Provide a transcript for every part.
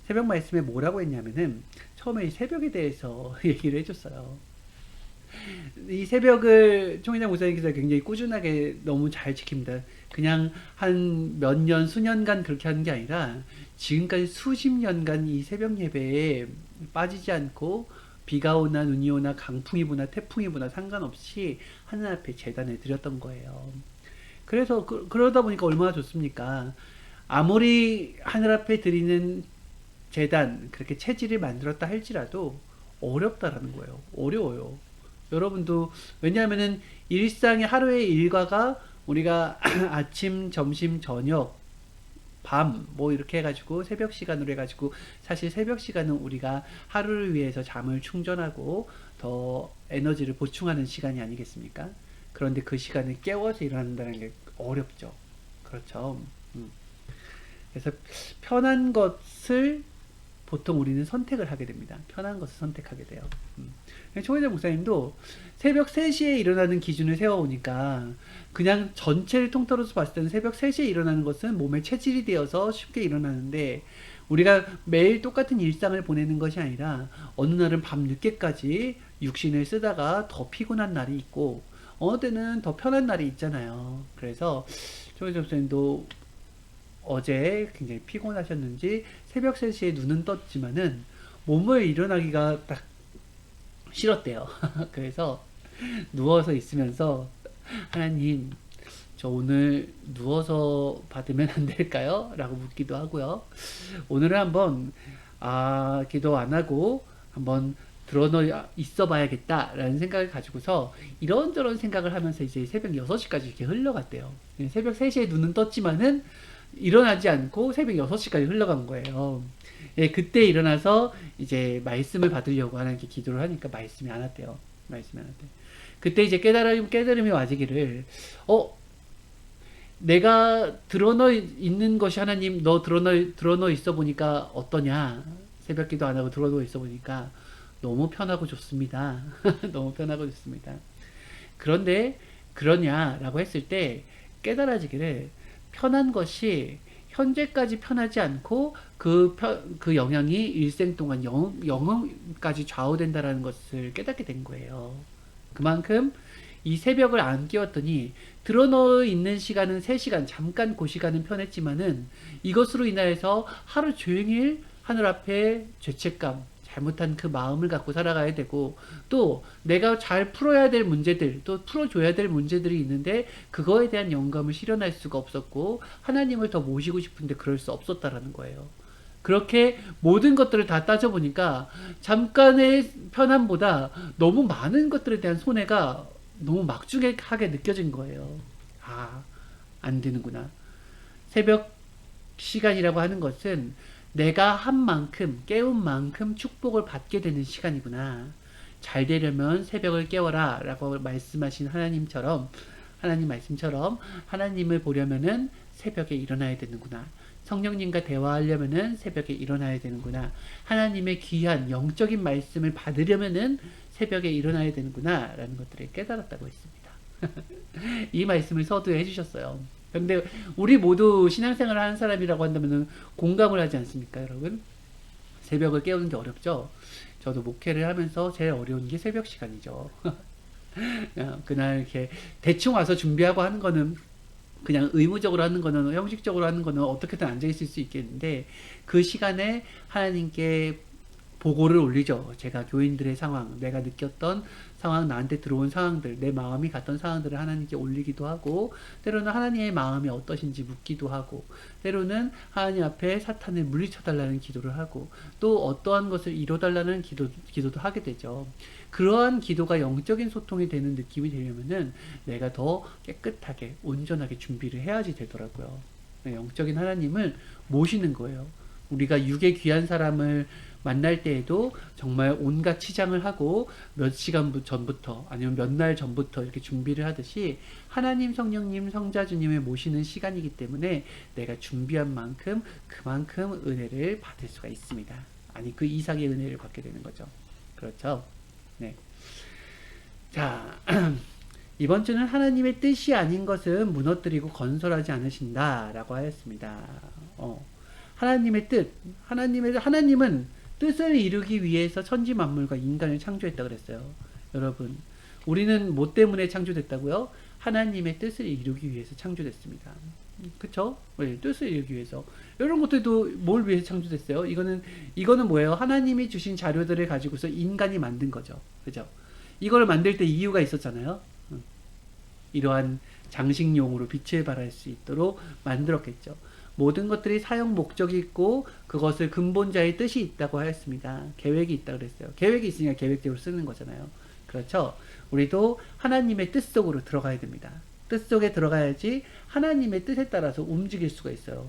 새벽 말씀에 뭐라고 했냐면은 처음에 이 새벽에 대해서 얘기를 해줬어요. 이 새벽을 총회장 목사님께서 굉장히 꾸준하게 너무 잘 지킵니다. 그냥 한 몇 년, 수년간 그렇게 하는 게 아니라 지금까지 수십 년간 이 새벽 예배에 빠지지 않고 비가 오나 눈이 오나 강풍이 부나 태풍이 부나 상관없이 하늘 앞에 제단을 드렸던 거예요. 그래서 그러다 보니까 얼마나 좋습니까? 아무리 하늘 앞에 드리는 재단 그렇게 체질을 만들었다 할지라도 어렵다라는 거예요. 어려워요. 여러분도 왜냐하면은 일상의 하루의 일과가 우리가 아침, 점심, 저녁, 밤 뭐 이렇게 해가지고 새벽 시간으로 해가지고 사실 새벽 시간은 우리가 하루를 위해서 잠을 충전하고 더 에너지를 보충하는 시간이 아니겠습니까? 그런데 그 시간을 깨워서 일어난다는 게 어렵죠. 그렇죠. 음. 그래서 편한 것을 보통 우리는 선택을 하게 됩니다. 편한 것을 선택하게 돼요. 초회장 목사님도 새벽 3시에 일어나는 기준을 세워오니까 그냥 전체를 통틀어서 봤을 때는 새벽 3시에 일어나는 것은 몸에 체질이 되어서 쉽게 일어나는데 우리가 매일 똑같은 일상을 보내는 것이 아니라 어느 날은 밤 늦게까지 육신을 쓰다가 더 피곤한 날이 있고 어느 때는 더 편한 날이 있잖아요. 그래서 초회장 목사님도 어제 굉장히 피곤하셨는지 새벽 3시에 눈은 떴지만은 몸을 일어나기가 딱 싫었대요. 그래서 누워서 있으면서 하나님, 저 오늘 누워서 받으면 안 될까요? 라고 묻기도 하고요. 오늘은 한번 기도 안 하고 한번 드러너 있어 봐야겠다라는 생각을 가지고서 이런저런 생각을 하면서 이제 새벽 6시까지 이렇게 흘러갔대요. 새벽 3시에 눈은 떴지만은 일어나지 않고 새벽 6시까지 흘러간 거예요. 예, 그때 일어나서 이제 말씀을 받으려고 하나님께 기도를 하니까 말씀이 안 왔대요. 말씀이 안 왔대. 그때 이제 깨달음이 와지기를, 내가 드러너 있는 것이 하나님, 너 드러너 있어 보니까 어떠냐? 새벽 기도 안 하고 드러너 있어 보니까 너무 편하고 좋습니다. 너무 편하고 좋습니다. 그런데 그러냐라고 했을 때 깨달아지기를 편한 것이 현재까지 편하지 않고 그 영향이 일생 동안 영혼까지 좌우된다라는 것을 깨닫게 된 거예요. 그만큼 이 새벽을 안 깨웠더니 드러넣어 있는 시간은 3시간, 잠깐 그 시간은 편했지만은 이것으로 인하여서 하루 종일 하늘 앞에 죄책감, 잘못한 그 마음을 갖고 살아가야 되고 또 내가 잘 풀어야 될 문제들 또 풀어줘야 될 문제들이 있는데 그거에 대한 영감을 실현할 수가 없었고 하나님을 더 모시고 싶은데 그럴 수 없었다라는 거예요. 그렇게 모든 것들을 다 따져보니까 잠깐의 편함보다 너무 많은 것들에 대한 손해가 너무 막중하게 느껴진 거예요. 안 되는구나. 새벽 시간이라고 하는 것은 내가 한 만큼, 깨운 만큼 축복을 받게 되는 시간이구나. 잘 되려면 새벽을 깨워라. 라고 말씀하신 하나님 말씀처럼, 하나님을 보려면은 새벽에 일어나야 되는구나. 성령님과 대화하려면은 새벽에 일어나야 되는구나. 하나님의 귀한 영적인 말씀을 받으려면은 새벽에 일어나야 되는구나. 라는 것들을 깨달았다고 했습니다. 이 말씀을 서두에 해주셨어요. 근데 우리 모두 신앙생활을 하는 사람이라고 한다면 공감을 하지 않습니까, 여러분? 새벽을 깨우는 게 어렵죠? 저도 목회를 하면서 제일 어려운 게 새벽 시간이죠. 그날 이렇게 대충 와서 준비하고 하는 거는 그냥 의무적으로 하는 거는 형식적으로 하는 거는 어떻게든 앉아 있을 수 있겠는데 그 시간에 하나님께 보고를 올리죠. 제가 교인들의 상황, 내가 느꼈던 상황, 나한테 들어온 상황들, 내 마음이 갔던 상황들을 하나님께 올리기도 하고, 때로는 하나님의 마음이 어떠신지 묻기도 하고, 때로는 하나님 앞에 사탄을 물리쳐달라는 기도를 하고, 또 어떠한 것을 이뤄달라는 기도도 하게 되죠. 그러한 기도가 영적인 소통이 되는 느낌이 되려면은 내가 더 깨끗하게, 온전하게 준비를 해야지 되더라고요. 영적인 하나님을 모시는 거예요. 우리가 육의 귀한 사람을 만날 때에도 정말 온갖 치장을 하고 몇 시간 전부터 아니면 몇 날 전부터 이렇게 준비를 하듯이 하나님, 성령님, 성자주님을 모시는 시간이기 때문에 내가 준비한 만큼 그만큼 은혜를 받을 수가 있습니다. 아니 그 이상의 은혜를 받게 되는 거죠. 그렇죠? 네. 자, 이번 주는 하나님의 뜻이 아닌 것은 무너뜨리고 건설하지 않으신다 라고 하였습니다. 하나님의 뜻, 하나님은 뜻을 이루기 위해서 천지 만물과 인간을 창조했다 그랬어요. 여러분, 우리는 뭐 때문에 창조됐다고요? 하나님의 뜻을 이루기 위해서 창조됐습니다. 그쵸? 네, 뜻을 이루기 위해서. 이런 것들도 뭘 위해서 창조됐어요? 이거는 뭐예요? 하나님이 주신 자료들을 가지고서 인간이 만든 거죠. 그죠? 이걸 만들 때 이유가 있었잖아요. 이러한 장식용으로 빛을 발할 수 있도록 만들었겠죠. 모든 것들이 사용 목적이 있고 그것을 근본자의 뜻이 있다고 하였습니다. 계획이 있다고 그랬어요. 계획이 있으니까 계획대로 쓰는 거잖아요. 그렇죠? 우리도 하나님의 뜻 속으로 들어가야 됩니다. 뜻 속에 들어가야지 하나님의 뜻에 따라서 움직일 수가 있어요.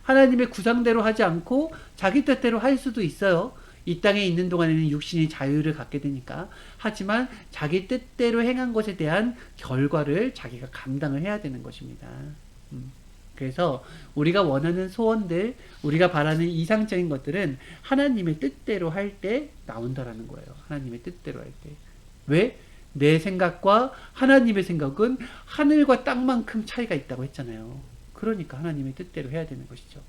하나님의 구상대로 하지 않고 자기 뜻대로 할 수도 있어요. 이 땅에 있는 동안에는 육신이 자유를 갖게 되니까. 하지만 자기 뜻대로 행한 것에 대한 결과를 자기가 감당을 해야 되는 것입니다. 그래서 우리가 원하는 소원들, 우리가 바라는 이상적인 것들은 하나님의 뜻대로 할 때 나온다라는 거예요. 하나님의 뜻대로 할 때. 왜? 내 생각과 하나님의 생각은 하늘과 땅만큼 차이가 있다고 했잖아요. 그러니까 하나님의 뜻대로 해야 되는 것이죠.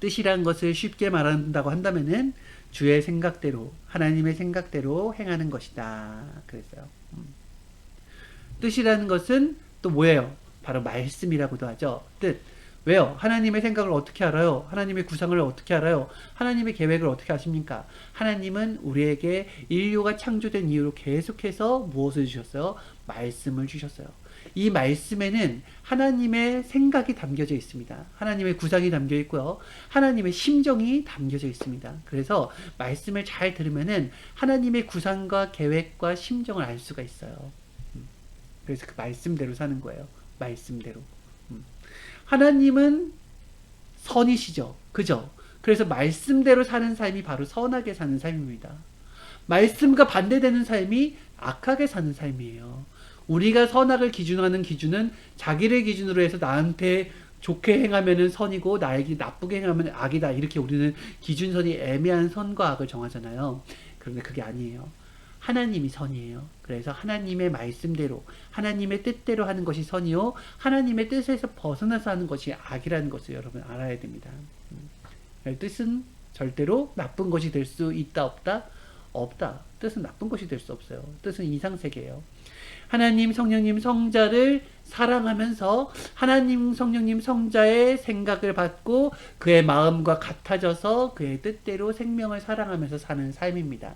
뜻이란 것을 쉽게 말한다고 한다면은 주의 생각대로, 하나님의 생각대로 행하는 것이다. 그랬어요. 뜻이라는 것은 또 뭐예요? 바로 말씀이라고도 하죠. 뜻. 왜요? 하나님의 생각을 어떻게 알아요? 하나님의 구상을 어떻게 알아요? 하나님의 계획을 어떻게 아십니까? 하나님은 우리에게 인류가 창조된 이후로 계속해서 무엇을 주셨어요? 말씀을 주셨어요. 이 말씀에는 하나님의 생각이 담겨져 있습니다. 하나님의 구상이 담겨 있고요. 하나님의 심정이 담겨져 있습니다. 그래서 말씀을 잘 들으면은 하나님의 구상과 계획과 심정을 알 수가 있어요. 그래서 그 말씀대로 사는 거예요. 말씀대로. 하나님은 선이시죠. 그죠? 그래서 말씀대로 사는 삶이 바로 선하게 사는 삶입니다. 말씀과 반대되는 삶이 악하게 사는 삶이에요. 우리가 선악을 기준하는 기준은 자기를 기준으로 해서 나한테 좋게 행하면 선이고 나에게 나쁘게 행하면 악이다. 이렇게 우리는 기준선이 애매한 선과 악을 정하잖아요. 그런데 그게 아니에요. 하나님이 선이에요. 그래서 하나님의 말씀대로, 하나님의 뜻대로 하는 것이 선이요. 하나님의 뜻에서 벗어나서 하는 것이 악이라는 것을 여러분 알아야 됩니다. 뜻은 절대로 나쁜 것이 될 수 있다, 없다? 없다. 뜻은 나쁜 것이 될 수 없어요. 뜻은 이상세계예요. 하나님, 성령님, 성자를 사랑하면서 하나님, 성령님, 성자의 생각을 받고 그의 마음과 같아져서 그의 뜻대로 생명을 사랑하면서 사는 삶입니다.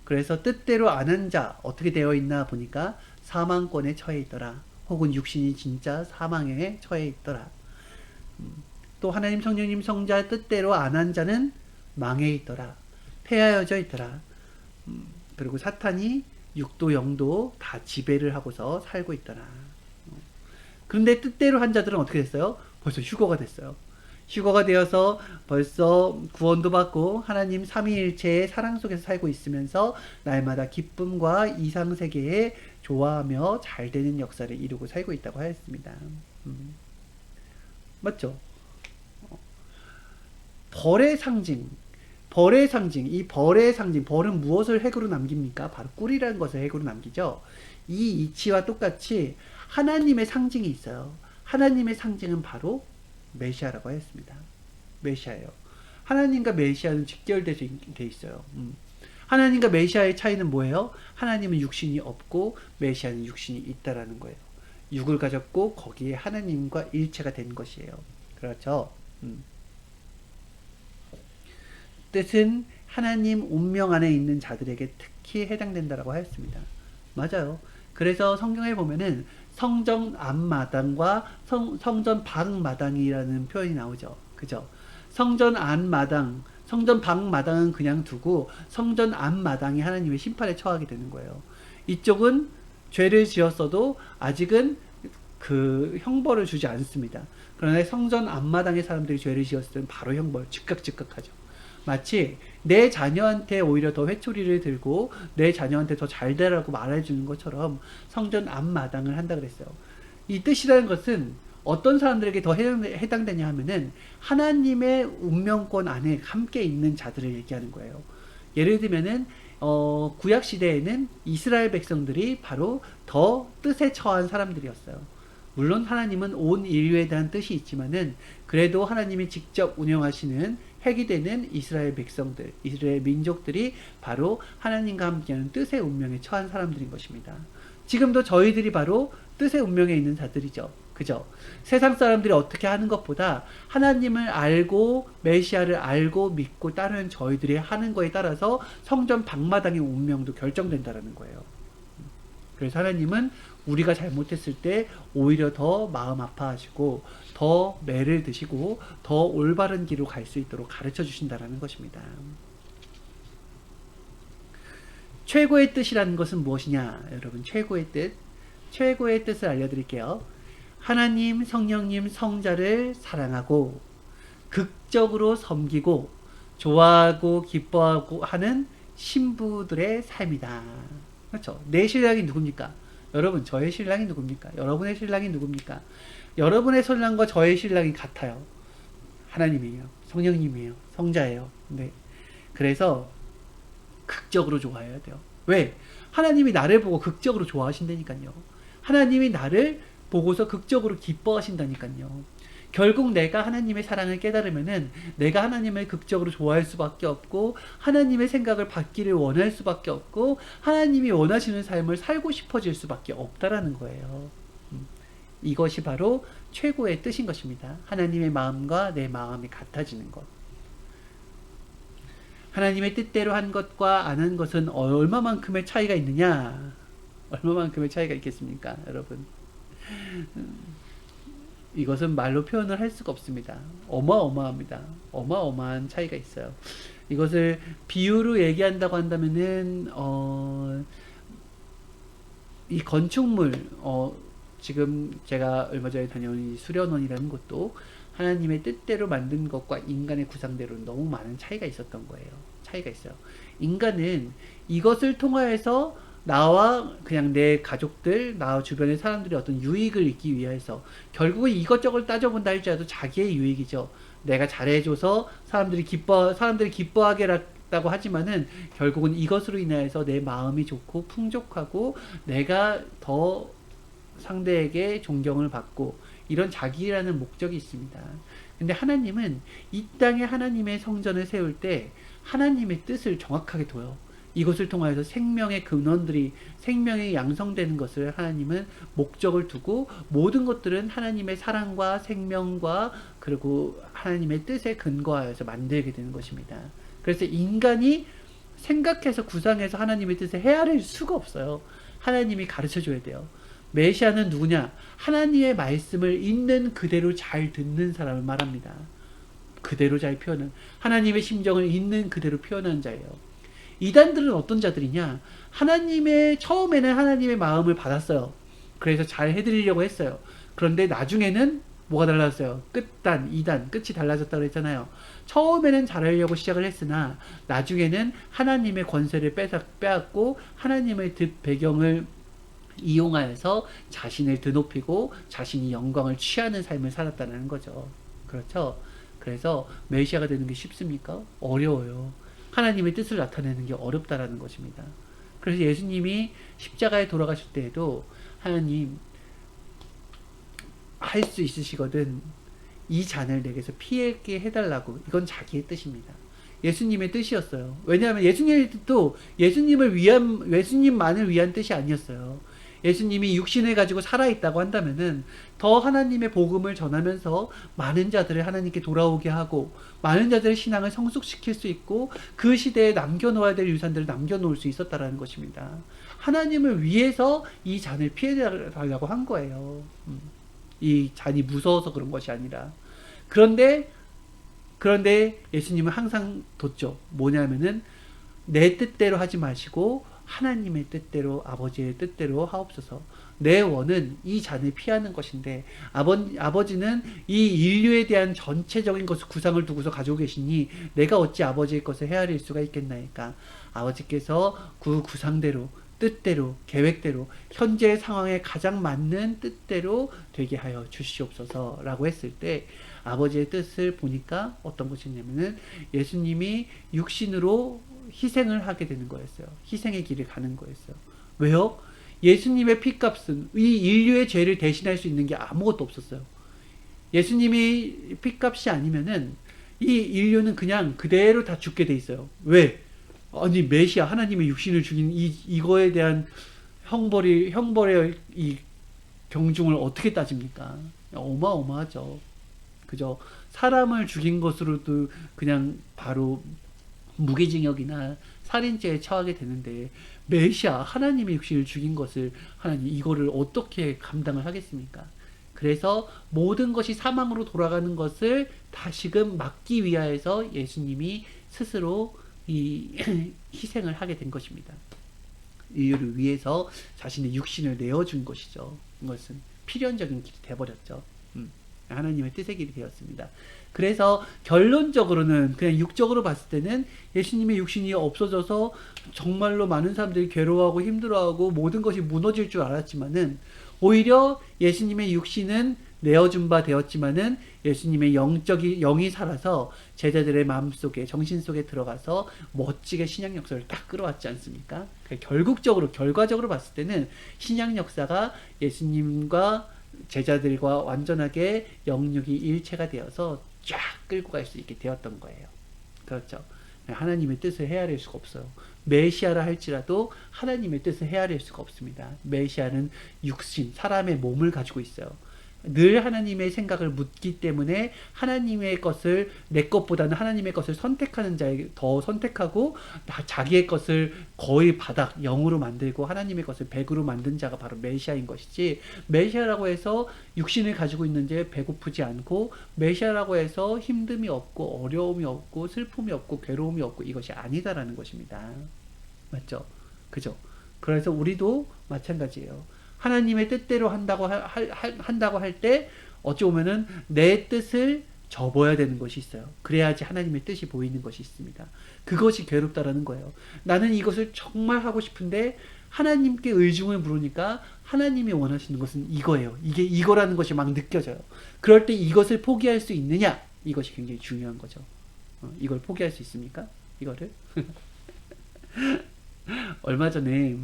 그래서 뜻대로 안 한 자 어떻게 되어 있나 보니까 사망권에 처해 있더라. 혹은 육신이 진짜 사망에 처해 있더라. 또 하나님, 성령님, 성자 뜻대로 안 한 자는 망해 있더라. 폐하여져 있더라. 그리고 사탄이 육도 영도 다 지배를 하고서 살고 있더라. 그런데 뜻대로 한 자들은 어떻게 됐어요? 벌써 휴거가 됐어요. 휴거가 되어서 벌써 구원도 받고 하나님 삼위일체의 사랑 속에서 살고 있으면서 날마다 기쁨과 이상세계에 좋아하며 잘 되는 역사를 이루고 살고 있다고 하였습니다. 맞죠? 벌의 상징, 이 벌의 상징, 벌은 무엇을 핵으로 남깁니까? 바로 꿀이라는 것을 핵으로 남기죠. 이 이치와 똑같이 하나님의 상징이 있어요. 하나님의 상징은 바로 메시아라고 했습니다. 메시아예요. 하나님과 메시아는 직결되어 있어요. 하나님과 메시아의 차이는 뭐예요? 하나님은 육신이 없고 메시아는 육신이 있다라는 거예요. 육을 가졌고 거기에 하나님과 일체가 된 것이에요. 그렇죠? 뜻은 하나님 운명 안에 있는 자들에게 특히 해당된다라고 하였습니다. 맞아요. 그래서 성경에 보면은 성전 앞마당과 성전 밖마당이라는 표현이 나오죠. 그죠? 성전 안마당, 성전 밖마당은 그냥 두고 성전 앞마당이 하나님의 심판에 처하게 되는 거예요. 이쪽은 죄를 지었어도 아직은 그 형벌을 주지 않습니다. 그러나 성전 앞마당의 사람들이 죄를 지었을 때는 바로 형벌, 즉각 하죠. 마치 내 자녀한테 오히려 더 회초리를 들고 내 자녀한테 더 잘 되라고 말해주는 것처럼 성전 앞마당을 한다 그랬어요. 이 뜻이라는 것은 어떤 사람들에게 더 해당되냐 하면은 하나님의 운명권 안에 함께 있는 자들을 얘기하는 거예요. 예를 들면은 구약 시대에는 이스라엘 백성들이 바로 더 뜻에 처한 사람들이었어요. 물론 하나님은 온 인류에 대한 뜻이 있지만은 그래도 하나님이 직접 운영하시는 핵이 되는 이스라엘 백성들, 이스라엘 민족들이 바로 하나님과 함께하는 뜻의 운명에 처한 사람들인 것입니다. 지금도 저희들이 바로 뜻의 운명에 있는 자들이죠. 그죠? 세상 사람들이 어떻게 하는 것보다 하나님을 알고 메시아를 알고 믿고 따르는 저희들이 하는 거에 따라서 성전 방마당의 운명도 결정된다라는 거예요. 그래서 하나님은 우리가 잘못했을 때 오히려 더 마음 아파하시고 더 매를 드시고 더 올바른 길로 갈 수 있도록 가르쳐 주신다라는 것입니다. 최고의 뜻이라는 것은 무엇이냐? 여러분, 최고의 뜻. 최고의 뜻을 알려드릴게요. 하나님, 성령님, 성자를 사랑하고 극적으로 섬기고 좋아하고 기뻐하고 하는 신부들의 삶이다. 그렇죠? 내 신랑이 누굽니까? 여러분, 저의 신랑이 누굽니까? 여러분의 신랑이 누굽니까? 여러분의 신랑과 저의 신랑이 같아요. 하나님이에요. 성령님이에요. 성자예요. 네. 그래서 극적으로 좋아해야 돼요. 왜? 하나님이 나를 보고 극적으로 좋아하신다니까요. 하나님이 나를 보고서 극적으로 기뻐하신다니까요. 결국 내가 하나님의 사랑을 깨달으면은 내가 하나님을 극적으로 좋아할 수밖에 없고 하나님의 생각을 받기를 원할 수밖에 없고 하나님이 원하시는 삶을 살고 싶어질 수밖에 없다라는 거예요. 이것이 바로 최고의 뜻인 것입니다. 하나님의 마음과 내 마음이 같아지는 것. 하나님의 뜻대로 한 것과 안 한 것은 얼마만큼의 차이가 있느냐? 얼마만큼의 차이가 있겠습니까, 여러분? 이것은 말로 표현을 할 수가 없습니다. 어마어마합니다. 어마어마한 차이가 있어요. 이것을 비유로 얘기한다고 한다면은 이 건축물 지금 제가 얼마 전에 다녀온 이 수련원이라는 것도 하나님의 뜻대로 만든 것과 인간의 구상대로는 너무 많은 차이가 있었던 거예요. 차이가 있어요. 인간은 이것을 통하여서 나와 그냥 내 가족들, 나 주변의 사람들이 어떤 유익을 얻기 위해서 결국은 이것저것 따져본다 할지라도 자기의 유익이죠. 내가 잘해줘서 사람들이 기뻐하게라고 하지만은 결국은 이것으로 인해서 내 마음이 좋고 풍족하고 내가 더 상대에게 존경을 받고 이런 자기라는 목적이 있습니다. 근데 하나님은 이 땅에 하나님의 성전을 세울 때 하나님의 뜻을 정확하게 둬요. 이것을 통하여서 생명의 근원들이 생명이 양성되는 것을 하나님은 목적을 두고 모든 것들은 하나님의 사랑과 생명과 그리고 하나님의 뜻에 근거하여서 만들게 되는 것입니다. 그래서 인간이 생각해서 구상해서 하나님의 뜻을 헤아릴 수가 없어요. 하나님이 가르쳐 줘야 돼요. 메시아는 누구냐? 하나님의 말씀을 있는 그대로 잘 듣는 사람을 말합니다. 그대로 잘 표현은 하나님의 심정을 있는 그대로 표현한 자예요. 이단들은 어떤 자들이냐? 처음에는 하나님의 마음을 받았어요. 그래서 잘 해드리려고 했어요. 그런데 나중에는 뭐가 달라졌어요? 끝단, 2단, 끝이 달라졌다고 그랬잖아요. 처음에는 잘하려고 시작을 했으나 나중에는 하나님의 권세를 빼앗고 하나님의 뜻 배경을 이용하여서 자신을 드높이고 자신이 영광을 취하는 삶을 살았다는 거죠. 그렇죠? 그래서 메시아가 되는 게 쉽습니까? 어려워요. 하나님의 뜻을 나타내는 게 어렵다라는 것입니다. 그래서 예수님이 십자가에 돌아가실 때에도 하나님 할 수 있으시거든 이 잔을 내게서 피하게 해달라고 이건 자기의 뜻입니다. 예수님의 뜻이었어요. 왜냐하면 예수님의 뜻도 예수님만을 위한 뜻이 아니었어요. 예수님이 육신을 가지고 살아있다고 한다면은 더 하나님의 복음을 전하면서 많은 자들을 하나님께 돌아오게 하고 많은 자들의 신앙을 성숙시킬 수 있고 그 시대에 남겨놓아야 될 유산들을 남겨놓을 수 있었다라는 것입니다. 하나님을 위해서 이 잔을 피해달라고 한 거예요. 이 잔이 무서워서 그런 것이 아니라. 그런데 예수님은 항상 뒀죠. 뭐냐면은 내 뜻대로 하지 마시고 하나님의 뜻대로 아버지의 뜻대로 하옵소서. 내 원은 이 잔을 피하는 것인데 아버지는 이 인류에 대한 전체적인 것을 구상을 두고서 가지고 계시니 내가 어찌 아버지의 것을 헤아릴 수가 있겠나이까. 아버지께서 그 구상대로 뜻대로 계획대로 현재 상황에 가장 맞는 뜻대로 되게 하여 주시옵소서 라고 했을 때 아버지의 뜻을 보니까 어떤 것이냐면은 예수님이 육신으로 희생을 하게 되는 거였어요. 희생의 길을 가는 거였어요. 왜요? 예수님의 피값은 이 인류의 죄를 대신할 수 있는 게 아무것도 없었어요. 예수님이 피값이 아니면은 이 인류는 그냥 그대로 다 죽게 돼 있어요. 왜? 아니 메시아 하나님의 육신을 죽인 이거에 대한 형벌의 이 경중을 어떻게 따집니까? 어마어마하죠. 그죠? 사람을 죽인 것으로도 그냥 바로 무기징역이나 살인죄에 처하게 되는데 메시아 하나님의 육신을 죽인 것을 하나님 이거를 어떻게 감당을 하겠습니까? 그래서 모든 것이 사망으로 돌아가는 것을 다시금 막기 위하여서 예수님이 스스로 이 희생을 하게 된 것입니다. 인류를 위해서 자신의 육신을 내어준 것이죠. 이것은 필연적인 길이 되어버렸죠. 하나님의 뜻의 길이 되었습니다. 그래서 결론적으로는 그냥 육적으로 봤을 때는 예수님의 육신이 없어져서 정말로 많은 사람들이 괴로워하고 힘들어하고 모든 것이 무너질 줄 알았지만은 오히려 예수님의 육신은 내어준 바 되었지만은 예수님의 영이 살아서 제자들의 마음속에 정신 속에 들어가서 멋지게 신약 역사를 딱 끌어왔지 않습니까? 결과적으로 봤을 때는 신약 역사가 예수님과 제자들과 완전하게 영육이 일체가 되어서 쫙 끌고 갈 수 있게 되었던 거예요. 그렇죠. 하나님의 뜻을 헤아릴 수가 없어요. 메시아라 할지라도 하나님의 뜻을 헤아릴 수가 없습니다. 메시아는 육신, 사람의 몸을 가지고 있어요. 늘 하나님의 생각을 묻기 때문에 하나님의 것을 내 것보다는 하나님의 것을 선택하는 자에게 더 선택하고 자기의 것을 거의 바닥 0으로 만들고 하나님의 것을 100으로 만든 자가 바로 메시아인 것이지, 메시아라고 해서 육신을 가지고 있는 자 배고프지 않고 메시아라고 해서 힘듦이 없고 어려움이 없고 슬픔이 없고 괴로움이 없고 이것이 아니다라는 것입니다. 맞죠? 그죠? 그래서 우리도 마찬가지예요. 하나님의 뜻대로 한다고 할 때 어찌 보면은 내 뜻을 접어야 되는 것이 있어요. 그래야지 하나님의 뜻이 보이는 것이 있습니다. 그것이 괴롭다라는 거예요. 나는 이것을 정말 하고 싶은데 하나님께 의중을 물으니까 하나님이 원하시는 것은 이거예요. 이게 이거라는 것이 막 느껴져요. 그럴 때 이것을 포기할 수 있느냐? 이것이 굉장히 중요한 거죠. 이걸 포기할 수 있습니까? 이거를? 얼마 전에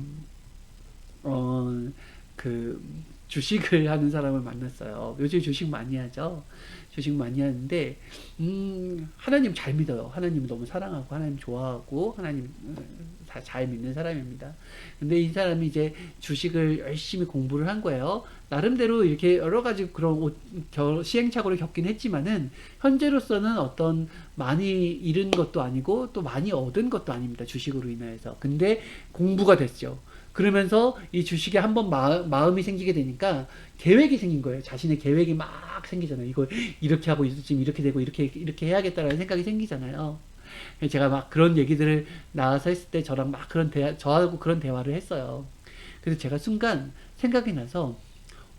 그 주식을 하는 사람을 만났어요. 요즘 주식 많이 하죠. 주식 많이 하는데 하나님 잘 믿어요. 하나님 너무 사랑하고 하나님 좋아하고 하나님 다 잘 믿는 사람입니다. 근데 이 사람이 이제 주식을 열심히 공부를 한 거예요. 나름대로 이렇게 여러 가지 그런 시행착오를 겪긴 했지만은 현재로서는 어떤 많이 잃은 것도 아니고 또 많이 얻은 것도 아닙니다. 주식으로 인하여서. 근데 공부가 됐죠. 그러면서 이 주식에 한번 마음이 생기게 되니까 계획이 생긴 거예요. 자신의 계획이 막 생기잖아요. 이걸 이렇게 하고 지금 이렇게 되고 이렇게 해야겠다라는 생각이 생기잖아요. 제가 막 그런 얘기들을 나와서 했을 때 저랑 막 저하고 그런 대화를 했어요. 그래서 제가 순간 생각이 나서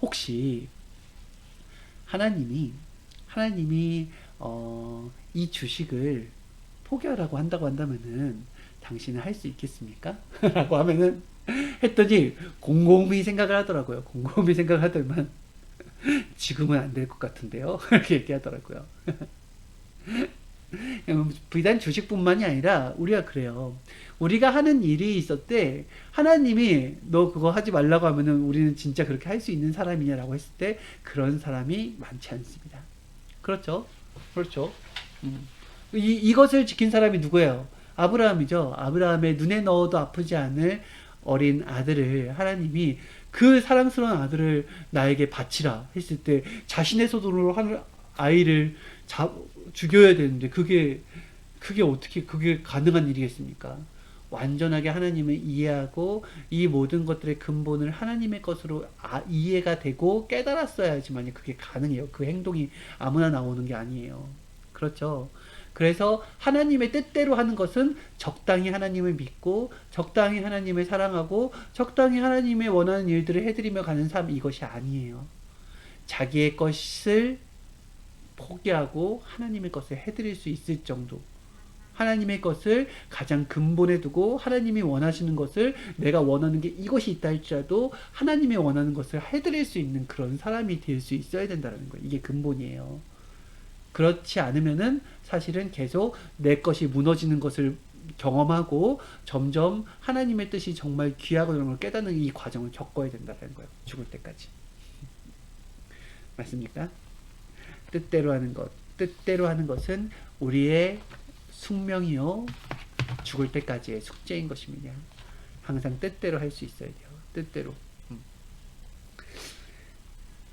혹시 하나님이 이 주식을 포기하라고 한다고 한다면은 당신은 할 수 있겠습니까? 라고 하면은 했더니 곰곰이 생각을 하더라고요. 곰곰이 생각을 하더만 지금은 안 될 것 같은데요. 이렇게 얘기하더라고요. 비단 주식뿐만이 아니라 우리가 그래요. 우리가 하는 일이 있었대 하나님이 너 그거 하지 말라고 하면은 우리는 진짜 그렇게 할 수 있는 사람이냐라고 했을 때 그런 사람이 많지 않습니다. 그렇죠? 그렇죠. 이것을 지킨 사람이 누구예요? 아브라함이죠. 아브라함의 눈에 넣어도 아프지 않을 어린 아들을 하나님이 그 사랑스러운 아들을 나에게 바치라 했을 때 자신의 손으로 하는 아이를 죽여야 되는데 그게 어떻게 그게 가능한 일이겠습니까? 완전하게 하나님을 이해하고 이 모든 것들의 근본을 하나님의 것으로 이해가 되고 깨달았어야지만 그게 가능해요. 그 행동이 아무나 나오는 게 아니에요. 그렇죠? 그래서 하나님의 뜻대로 하는 것은 적당히 하나님을 믿고 적당히 하나님을 사랑하고 적당히 하나님의 원하는 일들을 해드리며 가는 삶, 이것이 아니에요. 자기의 것을 포기하고 하나님의 것을 해드릴 수 있을 정도, 하나님의 것을 가장 근본에 두고 하나님이 원하시는 것을 내가 원하는 게 이것이 있다 할지라도 하나님이 원하는 것을 해드릴 수 있는 그런 사람이 될 수 있어야 된다는 거예요. 이게 근본이에요. 그렇지 않으면은 사실은 계속 내 것이 무너지는 것을 경험하고 점점 하나님의 뜻이 정말 귀하고 그런 걸 깨닫는 이 과정을 겪어야 된다는 거예요. 죽을 때까지. 맞습니까? 뜻대로 하는 것. 뜻대로 하는 것은 우리의 숙명이요. 죽을 때까지의 숙제인 것입니다. 항상 뜻대로 할 수 있어야 돼요. 뜻대로.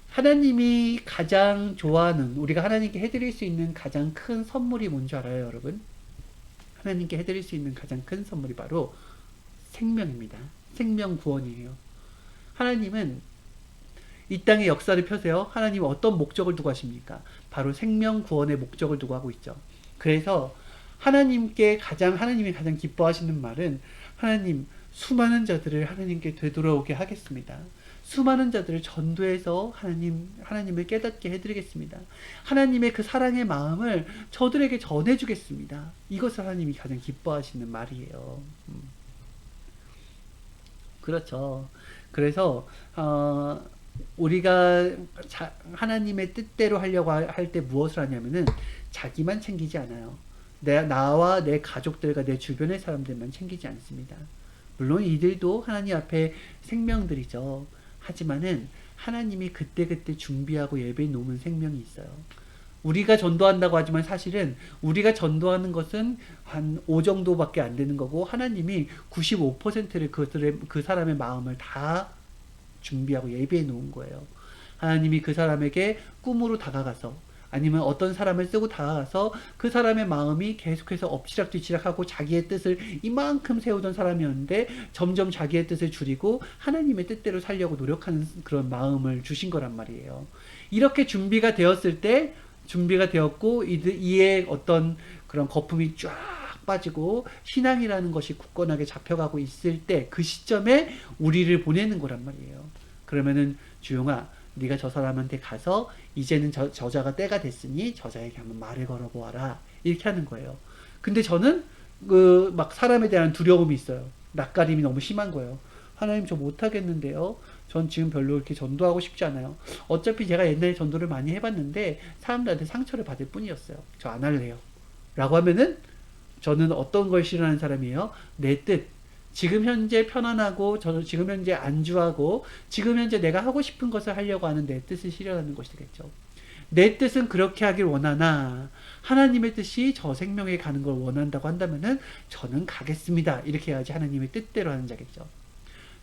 하나님이 가장 좋아하는, 우리가 하나님께 해드릴 수 있는 가장 큰 선물이 뭔지 알아요, 여러분? 하나님께 해드릴 수 있는 가장 큰 선물이 바로 생명입니다. 생명 구원이에요. 하나님은 이 땅의 역사를 펴세요. 하나님은 어떤 목적을 두고 하십니까? 바로 생명 구원의 목적을 두고 하고 있죠. 그래서 하나님이 가장 기뻐하시는 말은 하나님 수많은 자들을 하나님께 되돌아오게 하겠습니다. 수많은 자들을 전도해서 하나님을 깨닫게 해드리겠습니다. 하나님의 그 사랑의 마음을 저들에게 전해주겠습니다. 이것을 하나님이 가장 기뻐하시는 말이에요. 그렇죠. 그래서 우리가 하나님의 뜻대로 하려고 할 때 무엇을 하냐면은 자기만 챙기지 않아요. 나와 내 가족들과 내 주변의 사람들만 챙기지 않습니다. 물론 이들도 하나님 앞에 생명들이죠. 하지만은 하나님이 그때그때 준비하고 예배에 놓은 생명이 있어요. 우리가 전도한다고 하지만 사실은 우리가 전도하는 것은 한 5 정도밖에 안 되는 거고 하나님이 95%를 그 사람의 마음을 다 준비하고 예배해 놓은 거예요. 하나님이 그 사람에게 꿈으로 다가가서 아니면 어떤 사람을 쓰고 다가가서 그 사람의 마음이 계속해서 엎치락뒤치락하고 자기의 뜻을 이만큼 세우던 사람이었는데 점점 자기의 뜻을 줄이고 하나님의 뜻대로 살려고 노력하는 그런 마음을 주신 거란 말이에요. 이렇게 준비가 되었고 이에 어떤 그런 거품이 쫙 빠지고 신앙이라는 것이 굳건하게 잡혀가고 있을 때 그 시점에 우리를 보내는 거란 말이에요. 그러면은 주용아 네가 저 사람한테 가서 이제는 저자가 때가 됐으니 저자에게 한번 말을 걸어보아라 이렇게 하는 거예요. 근데 저는 막 사람에 대한 두려움이 있어요. 낯가림이 너무 심한 거예요. 하나님 저 못하겠는데요. 전 지금 별로 이렇게 전도하고 싶지 않아요. 어차피 제가 옛날에 전도를 많이 해봤는데 사람들한테 상처를 받을 뿐이었어요. 저 안 할래요. 라고 하면은 저는 어떤 걸 싫어하는 사람이에요? 내 뜻. 지금 현재 편안하고 저는 지금 현재 안주하고 지금 현재 내가 하고 싶은 것을 하려고 하는 내 뜻을 실현하는 것이 되겠죠. 내 뜻은 그렇게 하길 원하나 하나님의 뜻이 저 생명에 가는 걸 원한다고 한다면은 저는 가겠습니다. 이렇게 해야지 하나님의 뜻대로 하는 자겠죠.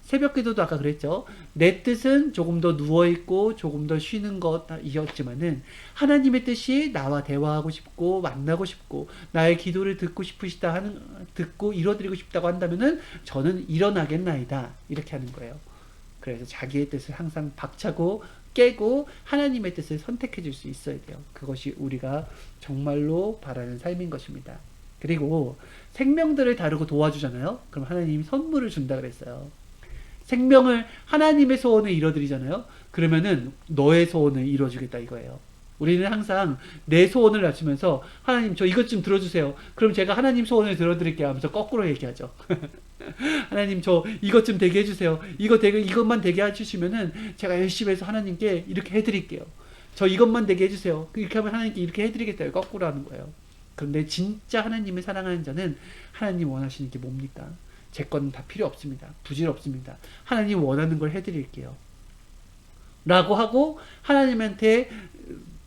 새벽 기도도 아까 그랬죠. 내 뜻은 조금 더 누워있고 조금 더 쉬는 것이었지만은 하나님의 뜻이 나와 대화하고 싶고 만나고 싶고 나의 기도를 듣고 이뤄드리고 싶다고 한다면은 저는 일어나겠나이다. 이렇게 하는 거예요. 그래서 자기의 뜻을 항상 박차고 깨고 하나님의 뜻을 선택해 줄 수 있어야 돼요. 그것이 우리가 정말로 바라는 삶인 것입니다. 그리고 생명들을 다루고 도와주잖아요. 그럼 하나님이 선물을 준다 그랬어요. 생명을 하나님의 소원을 이뤄드리잖아요. 그러면은 너의 소원을 이뤄주겠다 이거예요. 우리는 항상 내 소원을 낮추면서 하나님 저 이것 좀 들어주세요. 그럼 제가 하나님 소원을 들어드릴게요 하면서 거꾸로 얘기하죠. 하나님 저 이것 좀 되게 해주세요. 이것만 되게 해주시면은 제가 열심히 해서 하나님께 이렇게 해드릴게요. 저 이것만 되게 해주세요. 이렇게 하면 하나님께 이렇게 해드리겠다. 거꾸로 하는 거예요. 그런데 진짜 하나님을 사랑하는 자는 하나님 원하시는 게 뭡니까? 제 건 다 필요 없습니다. 부질없습니다. 하나님 원하는 걸 해드릴게요. 라고 하고 하나님한테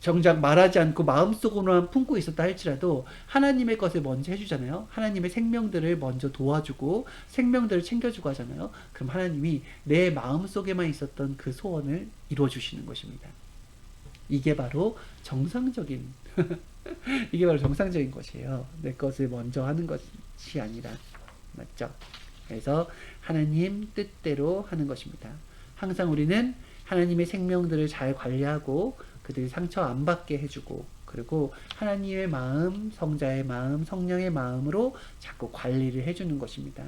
정작 말하지 않고 마음속으로만 품고 있었다 할지라도 하나님의 것을 먼저 해주잖아요. 하나님의 생명들을 먼저 도와주고 생명들을 챙겨주고 하잖아요. 그럼 하나님이 내 마음속에만 있었던 그 소원을 이루어주시는 것입니다. 이게 바로 정상적인 것이에요. 내 것을 먼저 하는 것이 아니라. 맞죠? 그래서 하나님 뜻대로 하는 것입니다. 항상 우리는 하나님의 생명들을 잘 관리하고 그들이 상처 안 받게 해주고 그리고 하나님의 마음, 성자의 마음, 성령의 마음으로 자꾸 관리를 해주는 것입니다.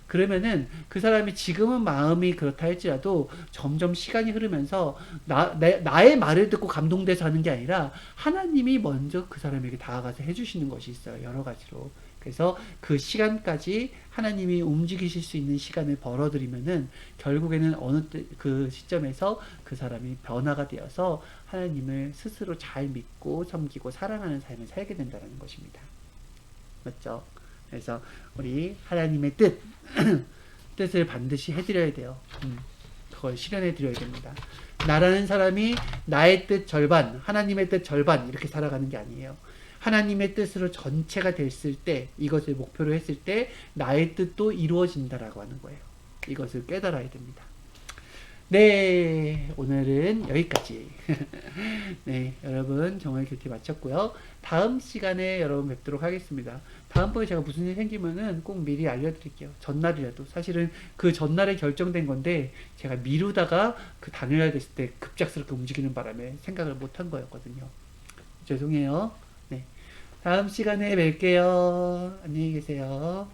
그러면은 그 사람이 지금은 마음이 그렇다 할지라도 점점 시간이 흐르면서 나의 말을 듣고 감동돼서 하는 게 아니라 하나님이 먼저 그 사람에게 다가가서 해주시는 것이 있어요. 여러 가지로. 그래서 그 시간까지 하나님이 움직이실 수 있는 시간을 벌어들이면은 결국에는 그 시점에서 그 사람이 변화가 되어서 하나님을 스스로 잘 믿고 섬기고 사랑하는 삶을 살게 된다는 것입니다. 맞죠? 그래서 우리 하나님의 뜻을 반드시 해드려야 돼요. 그걸 실현해 드려야 됩니다. 나라는 사람이 나의 뜻 절반, 하나님의 뜻 절반 이렇게 살아가는 게 아니에요. 하나님의 뜻으로 전체가 됐을 때, 이것을 목표로 했을 때 나의 뜻도 이루어진다라고 하는 거예요. 이것을 깨달아야 됩니다. 네, 오늘은 여기까지. 네, 여러분 정말 큐티 마쳤고요. 다음 시간에 여러분 뵙도록 하겠습니다. 다음번에 제가 무슨 일이 생기면은 꼭 미리 알려드릴게요. 전날이라도. 사실은 그 전날에 결정된 건데 제가 미루다가 그 당일날 됐을 때 급작스럽게 움직이는 바람에 생각을 못한 거였거든요. 죄송해요. 네, 다음 시간에 뵐게요. 안녕히 계세요.